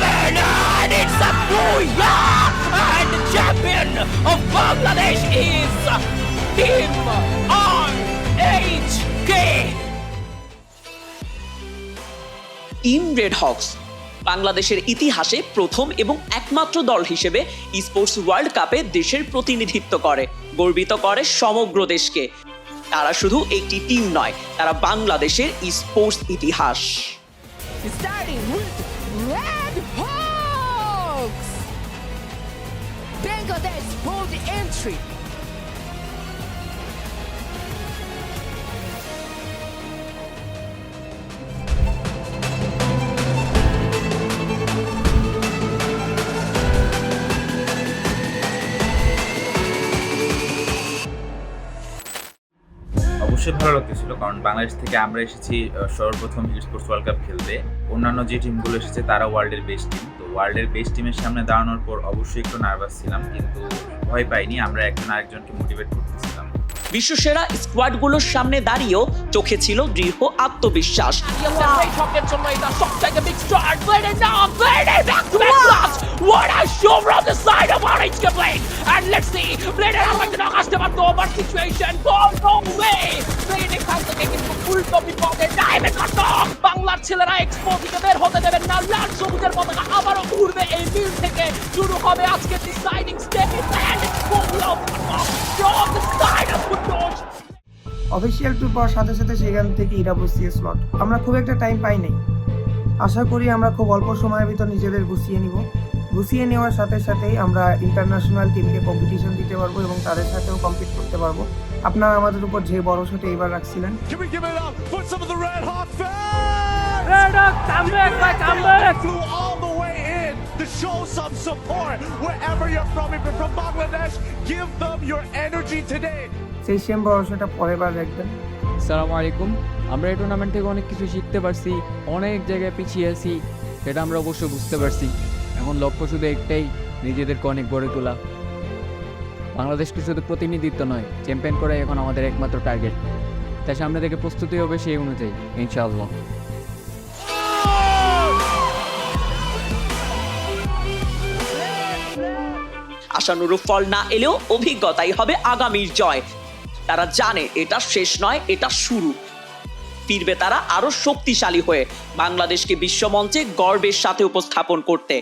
coming, and it's a booyah! And the champion of Bangladesh is Team RHK. Team red Hawks বাংলাদেশের ইতিহাসে প্রথম এবং একমাত্র দল হিসেবে স্পোর্টস ওয়ার্ল্ড কাপে দেশের প্রতিনিধিত্ব করে, গর্বিত করে সমগ্র দেশকে। তারা শুধু একটি টিম নয়, তারা বাংলাদেশের স্পোর্টস ইতিহাস। Starting with Red Hawks. Bangladesh bold entry. অবশ্যই ভালো লাগতেছিল, কারণ বাংলাদেশ থেকে আমরা এসেছি সর্বপ্রথম স্পোর্টস ওয়ার্ল্ড কাপ খেলতে। অন্যান্য যে টিমগুলো এসেছে তারা ওয়ার্ল্ডের বেস্ট টিম, তো ওয়ার্ল্ডের বেস্ট টিমের সামনে দাঁড়ানোর পর অবশ্যই একটু নার্ভাস ছিলাম, কিন্তু ভয় পাইনি। আমরা একজন আরেকজনকে মোটিভেট করতেছিলাম। বিশ্বসেরা স্কোয়াডগুলোর সামনে দাঁড়িয়েও চোখে ছিল দৃঢ় আত্মবিশ্বাস। Red Hawks জন্য এটা সবথেকে big start. Blade it now, Blade it back to back blast. What a show from the side of RHK Blade. And let's see, Blade এর আমাকে না আসতে পারতো over situation. No way. Blade এখান থেকে কিন্তু উল্টো বিপদে ডাইভেট করত। বাংলার ছেলেরা এক্সপো থেকে বের হতে দেবেন না। লাল সবুজের পতাকা আবারও উড়বে এই মিল থেকে। শুরু হবে আজকের deciding step, and it's full of from the side of Kutosh. Official tour পাওয়ার সাথে সাথে সেখান থেকে ইরাবসিএ স্লট। আমরা খুব একটা টাইম পাই নাই, আশা করি আমরা খুব অল্প সময়ের ভিতর নিজেদের গুছিয়ে নিব। গুছিয়ে নেওয়ার সাথে সাথেই আমরা ইন্টারন্যাশনাল টিমকে কম্পিটিশন দিতে পারবো এবং তাদের সাথেও কম্পিট করতে পারবো। আপনারা আমাদের উপর যে ভরসাটা এবার রাখছিলেন। Can we give it up for some of the Red Hawk fans? Red Hawk, come back. Flew all the way in to show some support wherever you're from. If you're from Bangladesh, give them your energy today. সেই same ভরসাটা পরের বার রাখবেন। আসসালামু আলাইকুম। আমরা এই tournament থেকে অনেক কিছু শিখতে পারছি, অনেক জায়গায় পিছিয়ে আছি, সেটা আমরা অবশ্যই বুঝতে পারছি। এখন লক্ষ্য শুধু একটাই, নিজেদেরকে অনেক গড়ে তোলা। বাংলাদেশকে শুধু প্রতিনিধিত্ব নয়, চ্যাম্পিয়ন করাই এখন আমাদের একমাত্র টার্গেট। তাই সামনে থেকে প্রস্তুতি হবে সেই অনুযায়ী, ইনশাআল্লাহ। আশানুরূপ ফল না এলেও অভিজ্ঞতাই হবে আগামীর জয়। তারা জানে এটা শেষ নয়, এটা শুরু। ফিরবে তারা আরো শক্তিশালী হয়ে, বাংলাদেশকে বিশ্বমঞ্চে গর্বের সাথে উপস্থাপন করতে।